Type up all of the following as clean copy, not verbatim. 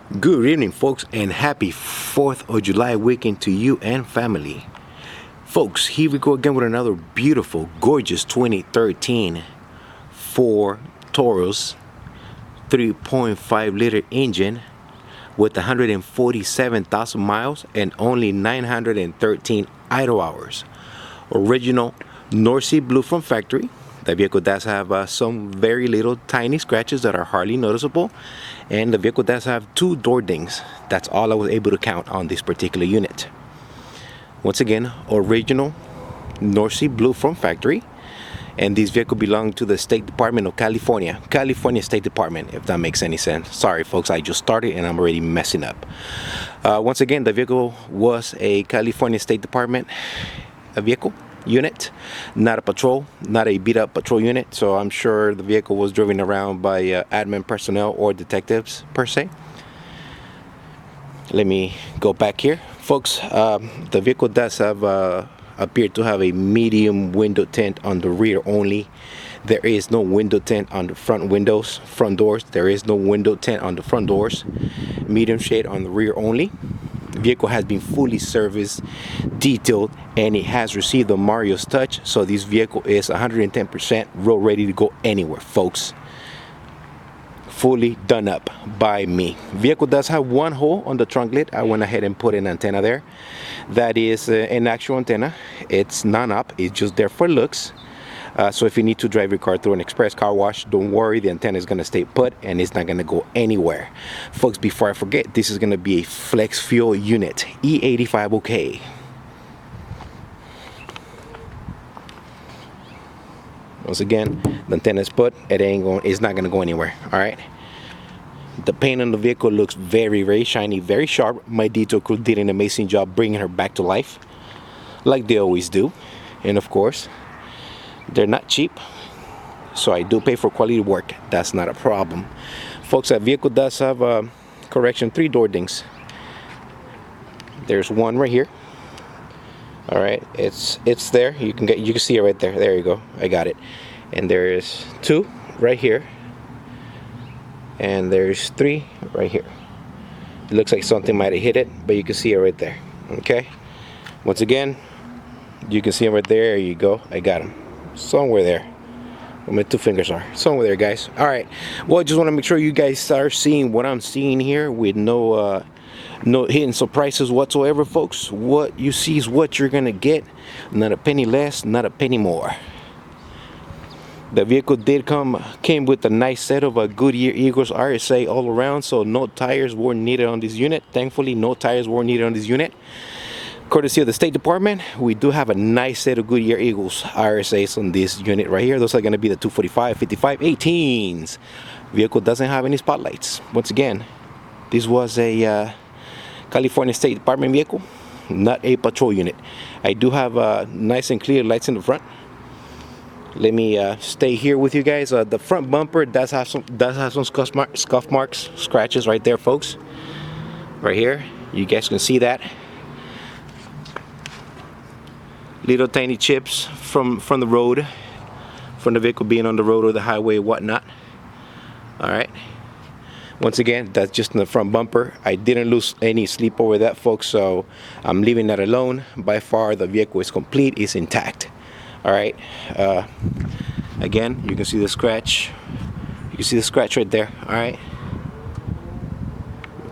Good evening, folks, and happy 4th of July weekend to you and family. Folks, here we go again with another beautiful, gorgeous 2013 Ford Taurus 3.5 liter engine with 147,000 miles and only 913 idle hours. Original Norsea Blue from factory. The vehicle does have some very little tiny scratches that are hardly noticeable, and the vehicle does have 2 door dings. That's all I was able to count on this particular unit. Once again, original Norsea Blue from factory, and this vehicle belonged to the State Department of California State Department, if that makes any sense. Sorry folks, I just started and I'm already messing up. Once again, the vehicle was a California State Department vehicle unit, not a patrol, not a beat up patrol unit, so I'm sure the vehicle was driven around by admin personnel or detectives per se. Let me go back here, folks. The vehicle does have appear to have a medium window tint on the rear only. There is no window tint on the front doors. There is no window tint on the front doors. Medium shade on the rear only. The vehicle has been fully serviced, detailed, and it has received the Mario's touch, so this vehicle is 110% road ready to go anywhere, folks. Fully done up by me. Vehicle does have one hole on the trunk lid. I went ahead and put an antenna there. That is an actual antenna. It's non-op, it's just there for looks. So if you need to drive your car through an express car wash, don't worry, the antenna is going to stay put and it's not going to go anywhere. Folks, before I forget, this is going to be a flex fuel unit, E85 OK. Once again, the antenna is put, it's not going to go anywhere. All right. The paint on the vehicle looks very, very shiny, very sharp. My detail crew did an amazing job bringing her back to life, like they always do. And of course, they're not cheap, so I do pay for quality work. That's not a problem, folks. That vehicle does have correction 3 door dings. There's one right here. All right, it's there. You can see it right there. There you go. I got it. And there's 2 right here, and there's 3 right here. It looks like something might have hit it, but you can see it right there. Okay. Once again, you can see them right there. There you go. I got them. Somewhere there where my 2 fingers are, somewhere there, guys. All right, well, I just want to make sure you guys are seeing what I'm seeing here with no hidden surprises whatsoever, folks. What you see is what you're gonna get, not a penny less, not a penny more. The vehicle came with a nice set of Goodyear Eagles RSA all around, so no tires were needed on this unit. Thankfully, no tires were needed on this unit. Courtesy of the State Department, we do have a nice set of Goodyear Eagles RSAs on this unit right here. Those are going to be the 245, 55, 18s. Vehicle doesn't have any spotlights. Once again, this was a California State Department vehicle, not a patrol unit. I do have nice and clear lights in the front. Let me stay here with you guys. The front bumper does have some scuff marks, scratches right there, folks. Right here, you guys can see that. Little tiny chips from the road, from the vehicle being on the road or the highway, whatnot. All right. Once again, that's just in the front bumper. I didn't lose any sleep over that, folks, so I'm leaving that alone. By far, the vehicle is complete, it's intact. All right. Again, you can see the scratch. You can see the scratch right there. All right.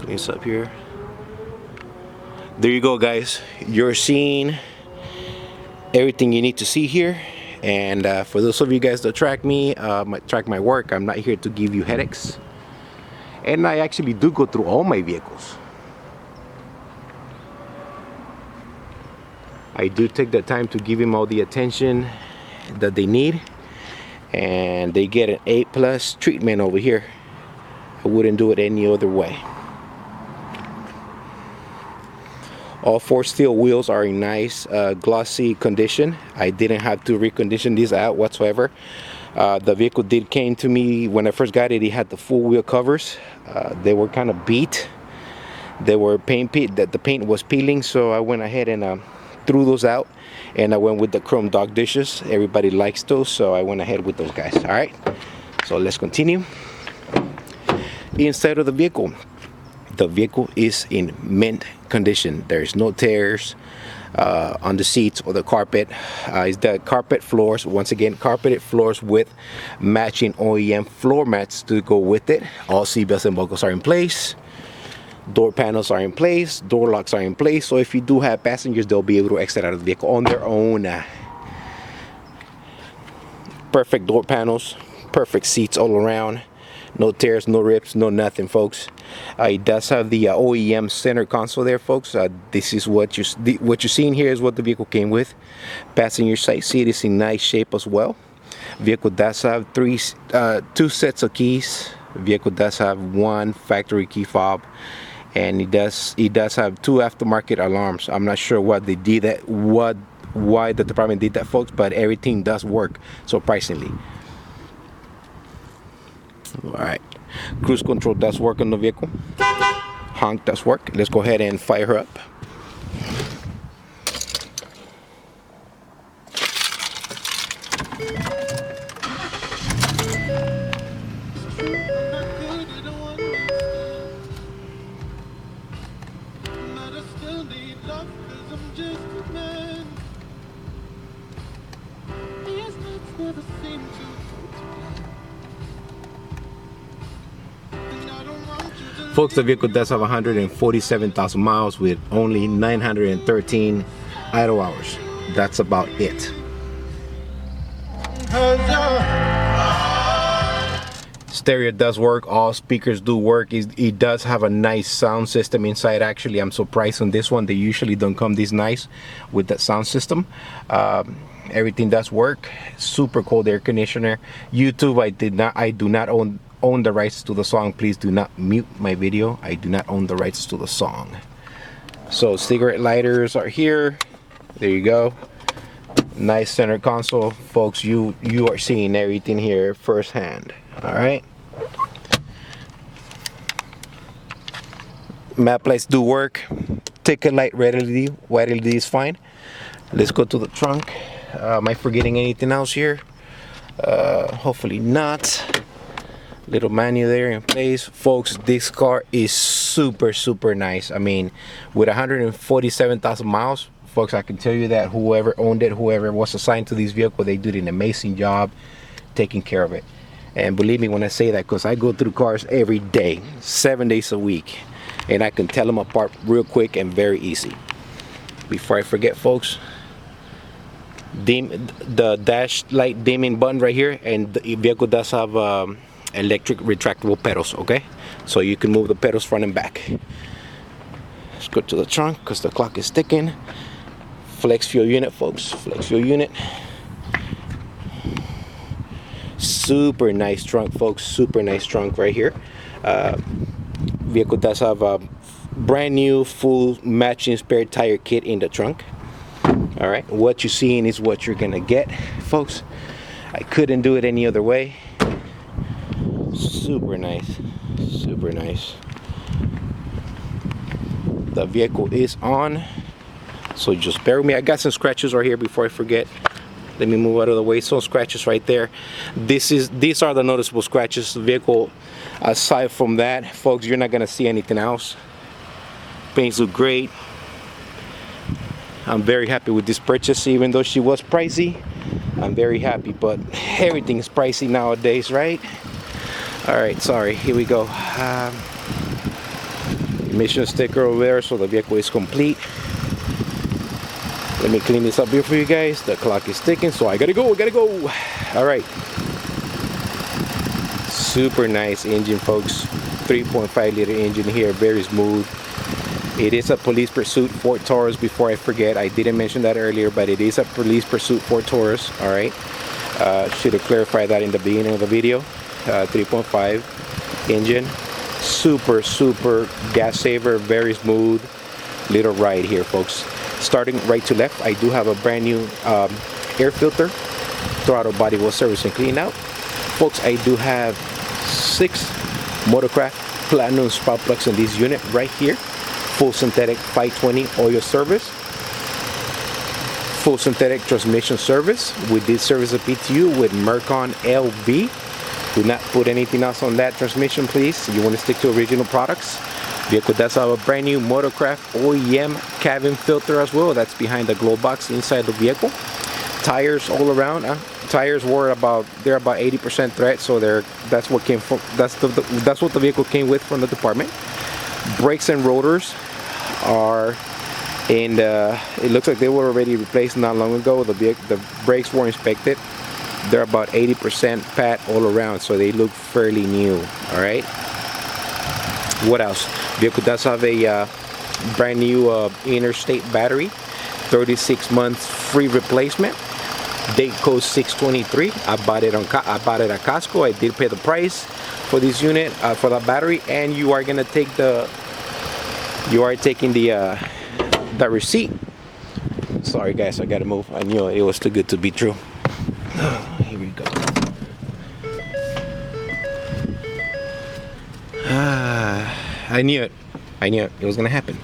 Clean this up here. There you go, guys. You're seeing everything you need to see here. And for those of you guys that track me, track my work, I'm not here to give you headaches, and I actually do go through all my vehicles. I do take the time to give them all the attention that they need, and they get an A+ treatment over here. I wouldn't do it any other way. All 4 steel wheels are in nice glossy condition. I didn't have to recondition these out whatsoever. The vehicle came to me when I first got it. It had the full wheel covers. They were kind of beat. They were the paint was peeling, so I went ahead and threw those out, and I went with the chrome dog dishes. Everybody likes those, so I went ahead with those guys. All right, so let's continue. Inside of the vehicle, The vehicle is in mint condition. There's no tears on the seats or the carpet. It's the carpet floors, once again, carpeted floors with matching OEM floor mats to go with it. All seatbelts and buckles are in place. Door panels are in place. Door locks are in place. So if you do have passengers, they'll be able to exit out of the vehicle on their own. Perfect door panels, perfect seats all around. No tears, no rips, no nothing, folks. It does have the OEM center console there, folks. This is what you're seeing here is what the vehicle came with. Passenger side seat is in nice shape as well. Vehicle does have two sets of keys. Vehicle does have one factory key fob, and it does have two aftermarket alarms. I'm not sure what they did that, why the department did that, folks, but everything does work surprisingly. All right, cruise control does work on the vehicle. Honk does work. Let's go ahead and fire her up. Folks, the vehicle does have 147,000 miles with only 913 idle hours. That's about it. Stereo does work. All speakers do work. It does have a nice sound system inside. Actually, I'm surprised on this one. They usually don't come this nice with that sound system. Everything does work. Super cold air conditioner. YouTube, I do not own the rights to the song. Please do not mute my video. I do not own the rights to the song. So cigarette lighters are here. There you go. Nice center console, folks. You are seeing everything here firsthand. All right. Map lights do work. Ticket light, red LED, white LED is fine. Let's go to the trunk. Am I forgetting anything else here? Hopefully not. Little menu there in place, folks. This car is super nice. I mean, with 147,000 miles, folks, I can tell you that whoever owned it, whoever was assigned to this vehicle, they did an amazing job taking care of it. And believe me when I say that, because I go through cars every day, 7 days a week, and I can tell them apart real quick and very easy. Before I forget, folks, the dash light dimming button right here, and the vehicle does have electric retractable pedals, okay? So you can move the pedals front and back. Let's go to the trunk because the clock is ticking. Flex fuel unit, folks. Flex fuel unit. Super nice trunk, folks. Super nice trunk right here. Vehicle does have a brand new full matching spare tire kit in the trunk. All right, what you're seeing is what you're gonna get, folks. I couldn't do it any other way. Super nice, super nice. The vehicle is on, so just bear with me. I got some scratches right here before I forget. Let me move out of the way. Some scratches right there. These are the noticeable scratches. The vehicle, aside from that, folks, you're not gonna see anything else. Paints look great. I'm very happy with this purchase, even though she was pricey. I'm very happy, but everything is pricey nowadays, right? All right, sorry, here we go. Emission sticker over there, so the vehicle is complete. Let me clean this up here for you guys. The clock is ticking, so I gotta go. All right. Super nice engine, folks. 3.5 liter engine here, very smooth. It is a police pursuit Ford Taurus. Before I forget, I didn't mention that earlier, but it is a police pursuit Ford Taurus. All right. Should have clarified that in the beginning of the video. 3.5 engine. Super gas saver, very smooth little ride here, folks. Starting right to left, I do have a brand new air filter, throttle body was service and clean out. Folks, I do have 6 Motorcraft Platinum spark plugs in this unit right here. Full synthetic 520 oil service, full synthetic transmission service. We did service a PTU with Mercon LV. Do not put anything else on that transmission, please. You want to stick to original products. Vehicle does have a brand new Motorcraft OEM cabin filter as well. That's behind the glow box inside the vehicle. Tires all around. Tires were about 80% thread, so that's what the vehicle came with from the department. Brakes and rotors are in it looks like they were already replaced not long ago. The brakes were inspected. They're about 80% pad all around, so they look fairly new. All right. What else? Vehicle does have a brand new interstate battery, 36 months free replacement. Date code 623. I bought it at Costco. I did pay the price for this unit for the battery, and you are taking the receipt. Sorry guys, I gotta move. I knew it was too good to be true. Here we go. I knew it. It was gonna happen.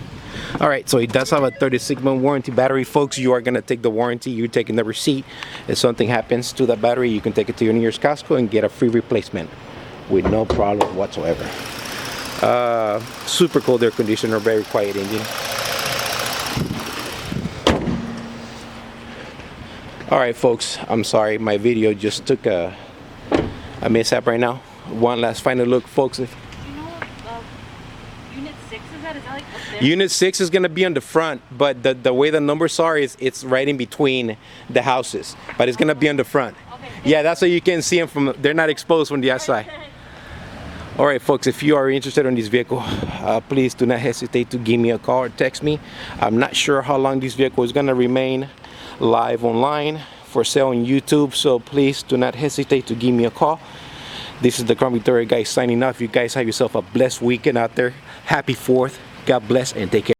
All right, so it does have a 36-month warranty battery, folks. You are gonna take the warranty. You're taking the receipt. If something happens to the battery, you can take it to your nearest Costco and get a free replacement with no problem whatsoever. Super cold air conditioner, very quiet engine. All right, folks. I'm sorry, my video just took a mishap right now. One last final look, folks. Unit 6 is that like up there? Unit 6 is gonna be on the front, but the way the numbers are is it's right in between the houses, but it's gonna be on the front. Okay. Yeah, that's so you can see them from. They're not exposed from the outside. All right, folks. If you are interested in this vehicle, please do not hesitate to give me a call or text me. I'm not sure how long this vehicle is gonna remain live online for sale on YouTube, so please do not hesitate to give me a call. This is the Crown Victoria guy signing off. You guys have yourself a blessed weekend out there. Happy 4th. God bless and take care.